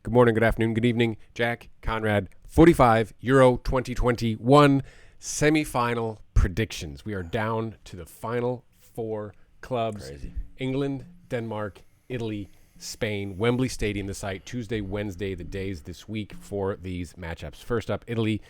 Good morning, good afternoon, good evening. Jack, Conrad, 45 Euro 2021 semifinal predictions. We are down to the final four clubs. Crazy. England, Denmark, Italy, Spain. Wembley Stadium, the site. Tuesday, Wednesday, the days this week for these matchups. First up, Italy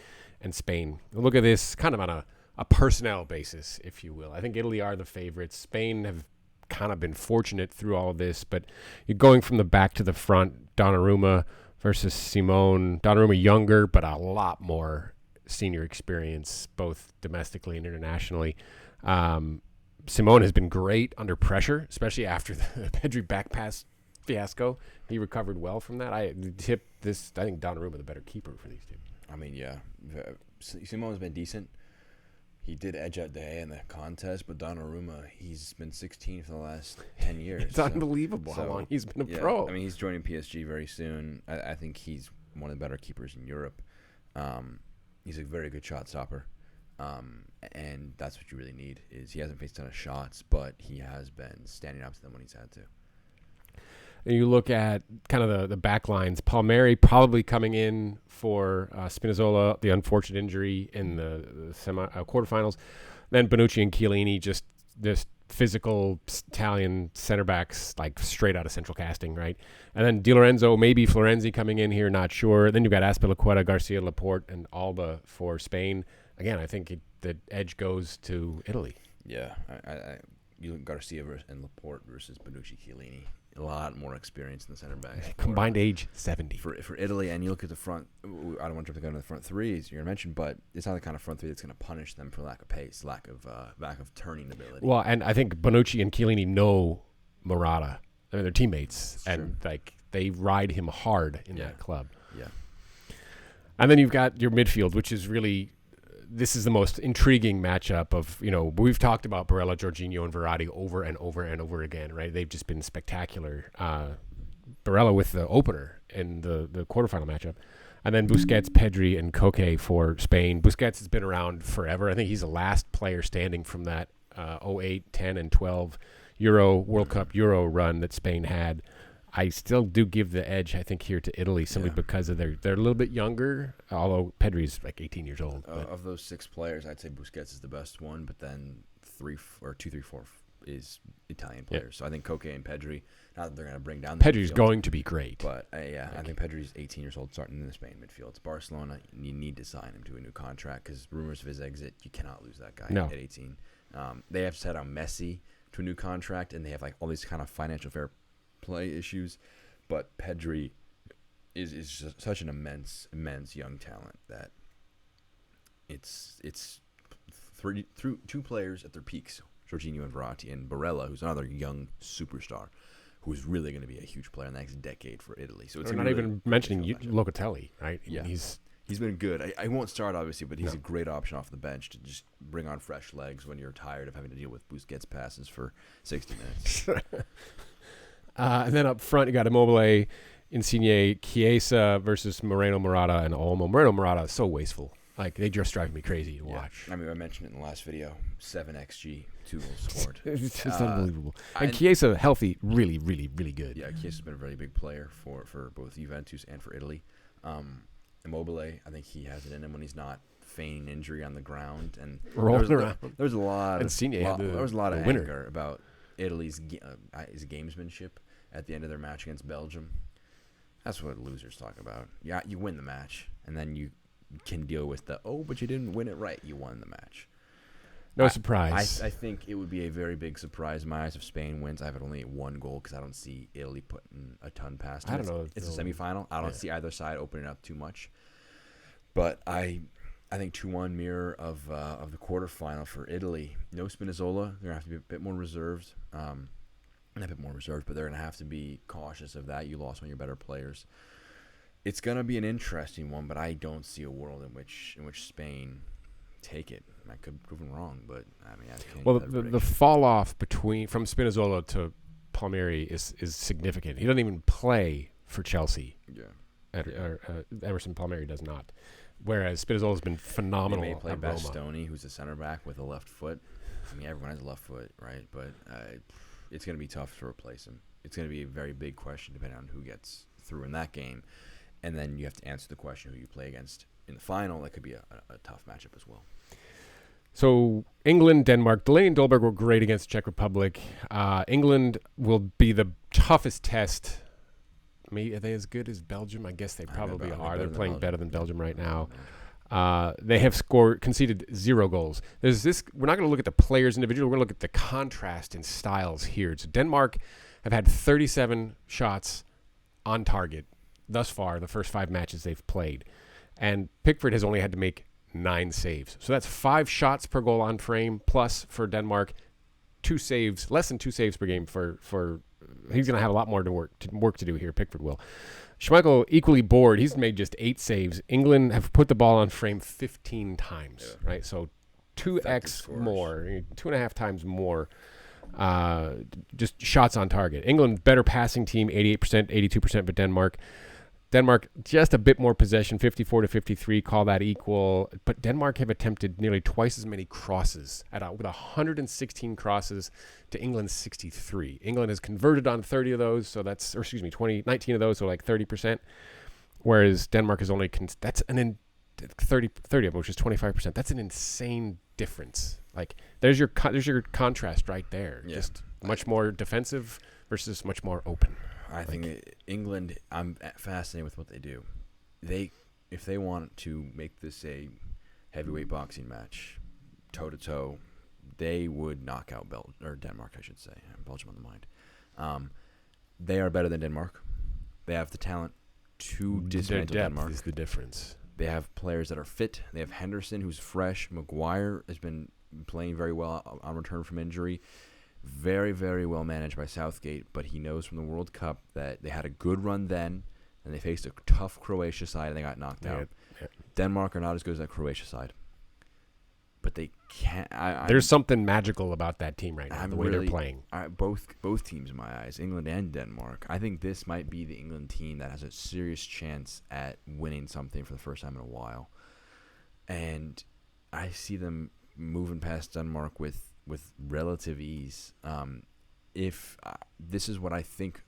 and Spain. We'll look at this kind of on a personnel basis, if you will. I think Italy are the favorites. Spain have kind of been fortunate through all of this, but you're going from the back to the front. Donnarumma versus Simone. Donnarumma younger, but a lot more senior experience, both domestically and internationally. Simone has been great under pressure, especially after the Pedri back pass fiasco. He recovered well from that. I think Donnarumma the better keeper for these two. I mean, yeah. Simone's been decent. He did edge out Day in the contest, but Donnarumma, he's been 16 for the last 10 years. It's unbelievable how long he's been a pro. I mean, he's joining PSG very soon. I think he's one of the better keepers in Europe. He's a very good shot stopper. And that's what you really need. Is he hasn't faced a ton of shots, but he has been standing up to them when he's had to. And you look at kind of the back lines. Palmieri probably coming in for Spinazzola, the unfortunate injury in the quarterfinals. Then Bonucci and Chiellini, just physical Italian center backs, like straight out of central casting, right? And then Di Lorenzo, maybe Florenzi coming in here, not sure. Then you've got Azpilicueta, Garcia, Laporte, and Alba for Spain. Again, I think the edge goes to Italy. Yeah, you look at Garcia and Laporte versus Bonucci, Chiellini. A lot more experience in the center back. Combined age 70. For Italy, and you look at the front, I don't want to go into the front three, as you're going to mention, but it's not the kind of front three that's going to punish them for lack of pace, lack of turning ability. Well, and I think Bonucci and Chiellini know Morata. I mean, they're teammates, and they ride him hard in that club. Yeah. And then you've got your midfield, which is really... This is the most intriguing matchup of, we've talked about Barella, Jorginho, and Verratti over and over and over again, right? They've just been spectacular. Barella with the opener in the quarterfinal matchup. And then Busquets, Pedri, and Koke for Spain. Busquets has been around forever. I think he's the last player standing from that 08, 10, and 12 World Cup Euro run that Spain had. I still do give the edge, I think, here to Italy simply because of they're a little bit younger, although Pedri's like 18 years old. Of those six players, I'd say Busquets is the best one, but then 2, 3, 4 is Italian players. Yeah. So I think Koke and Pedri, not that they're going to bring down the Pedri's midfield, going to be great. But I think Pedri's 18 years old starting in the Spain midfield. It's Barcelona. You need to sign him to a new contract because rumors of his exit, you cannot lose that guy at 18. They have set on Messi to a new contract, and they have like all these kind of financial fair play issues, but Pedri is just such an immense young talent that it's two players at their peaks, Jorginho and Verratti, and Barella, who's another young superstar who's really going to be a huge player in the next decade for Italy. So it's not even mentioning Locatelli, right? Yeah, he's been good. I won't start obviously, but he's a great option off the bench to just bring on fresh legs when you're tired of having to deal with Busquets passes for 60 minutes. And then up front, you got Immobile, Insigne, Chiesa versus Moreno, Morata, and Olmo. Moreno, Morata is so wasteful. Like, they just drive me crazy to watch. I mean, I mentioned it in the last video. 7 XG, 2 goals scored. It's just unbelievable. And Chiesa, healthy, really, really, really good. Yeah, Chiesa's been a very big player for both Juventus and for Italy. Immobile, I think he has it in him when he's not feigning injury on the ground. And rolling around. There's a lot of winner anger about Italy's his gamesmanship at the end of their match against Belgium. That's what losers talk about. Yeah, you win the match, and then you can deal with but you didn't win it right. You won the match. No surprise. I think it would be a very big surprise in my eyes if Spain wins. I have it only at 1 goal because I don't see Italy putting a ton past them. I don't know. It's a semifinal. I don't see either side opening up too much. But I think 2-1 mirror of the quarterfinal for Italy. No Spinazzola. They're going to have to be a bit more reserved. Not a bit more reserved, but they're going to have to be cautious of that. You lost one of your better players. It's going to be an interesting one, but I don't see a world in which Spain take it. I could prove them wrong, but I mean, I can't. Well, the fall off from Spinazzola to Palmieri is significant. He doesn't even play for Chelsea. Yeah. Emerson Palmieri does not. Whereas Spinazzola's been phenomenal. They may play Bastoni, who's a center back with a left foot. I mean, everyone has a left foot, right? But it's going to be tough to replace him. It's going to be a very big question depending on who gets through in that game. And then you have to answer the question who you play against in the final. That could be a tough matchup as well. So England, Denmark, Delaney and Dolberg were great against Czech Republic. England will be the toughest test. Are they as good as Belgium? I guess they probably are. They're playing better than Belgium right now. They have conceded 0 goals. We're not going to look at the players individually. We're going to look at the contrast in styles here. So Denmark have had 37 shots on target thus far, the first 5 matches they've played. And Pickford has only had to make 9 saves. So that's 5 shots per goal on frame, plus for Denmark, 2 saves, less than 2 saves per game for he's going to have a lot more work to do here, Pickford will. Schmeichel equally bored. He's made just 8 saves. England have put the ball on frame 15 times, right? So 2x more, 2.5 times more just shots on target. England, better passing team, 88%, 82% for Denmark. Denmark, just a bit more possession, 54-53, call that equal. But Denmark have attempted nearly twice as many crosses with 116 crosses to England's 63. England has converted on 30 of those, 19 of those, so like 30%. Whereas Denmark has only, 30 of them, which is 25%. That's an insane difference. Like, there's your contrast right there. Yeah. Just much more defensive versus much more open. I think England, I'm fascinated with what they do. If they want to make this a heavyweight boxing match, toe-to-toe, they would knock out Denmark, I should say. Belgium on the mind. They are better than Denmark. They have the talent to dismantle Denmark. Is the difference. They have players that are fit. They have Henderson, who's fresh. Maguire has been playing very well on return from injury. Very, very well managed by Southgate, but he knows from the World Cup that they had a good run then, and they faced a tough Croatia side, and they got knocked out. Yeah. Denmark are not as good as that Croatia side, but they can't. There's something magical about that team right now, the way they're playing. Both teams, in my eyes, England and Denmark. I think this might be the England team that has a serious chance at winning something for the first time in a while, and I see them moving past Denmark with relative ease. If this is what I think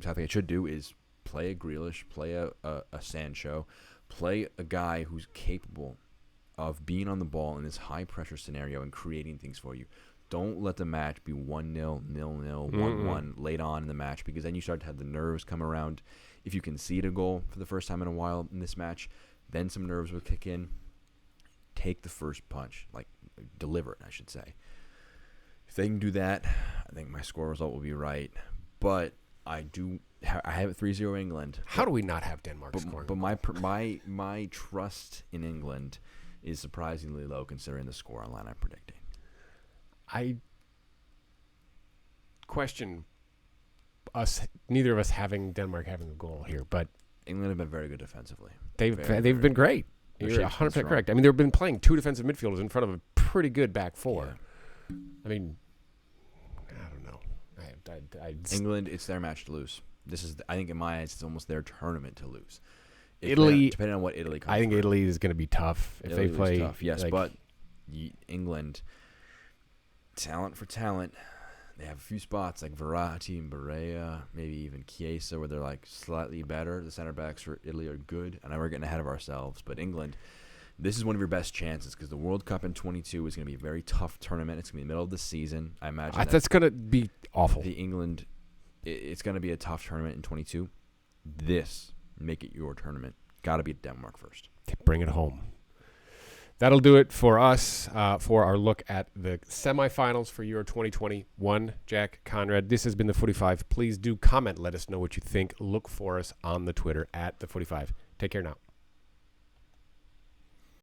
Southgate should do, is play a Grealish, play a Sancho, play a guy who's capable of being on the ball in this high-pressure scenario and creating things for you. Don't let the match be 1-0, 0-0, 1-1 late on in the match, because then you start to have the nerves come around. If you concede a goal for the first time in a while in this match, then some nerves will kick in. Take the first punch, deliver it, I should say. If they can do that, I think my score result will be right. But I have it 3-0 England. How do we not have Denmark scoring? But my trust in England is surprisingly low considering the score online I'm predicting. I question neither of us having Denmark having a goal here, but England have been very good defensively. They've been great. You're 100% correct. I mean, they've been playing 2 defensive midfielders in front of a pretty good back 4. Yeah. I mean, I don't know. England, it's their match to lose. I think in my eyes, it's almost their tournament to lose. Italy, depending on what Italy comes I think from. Italy is going to be tough if they play. Tough, yes, but England, talent for talent, they have a few spots like Verratti and Barea, maybe even Chiesa, where they're slightly better. The center backs for Italy are good. I know we're getting ahead of ourselves, but England, this is one of your best chances because the World Cup in 22 is going to be a very tough tournament. It's going to be in the middle of the season. I imagine that's going to be awful. It's going to be a tough tournament in 22. Make it your tournament. Got to beat Denmark first. Bring it home. That'll do it for us for our look at the semifinals for Euro 2021. Jack, Conrad, this has been the Footy 5. Please do comment. Let us know what you think. Look for us on the Twitter at the Footy 5. Take care now.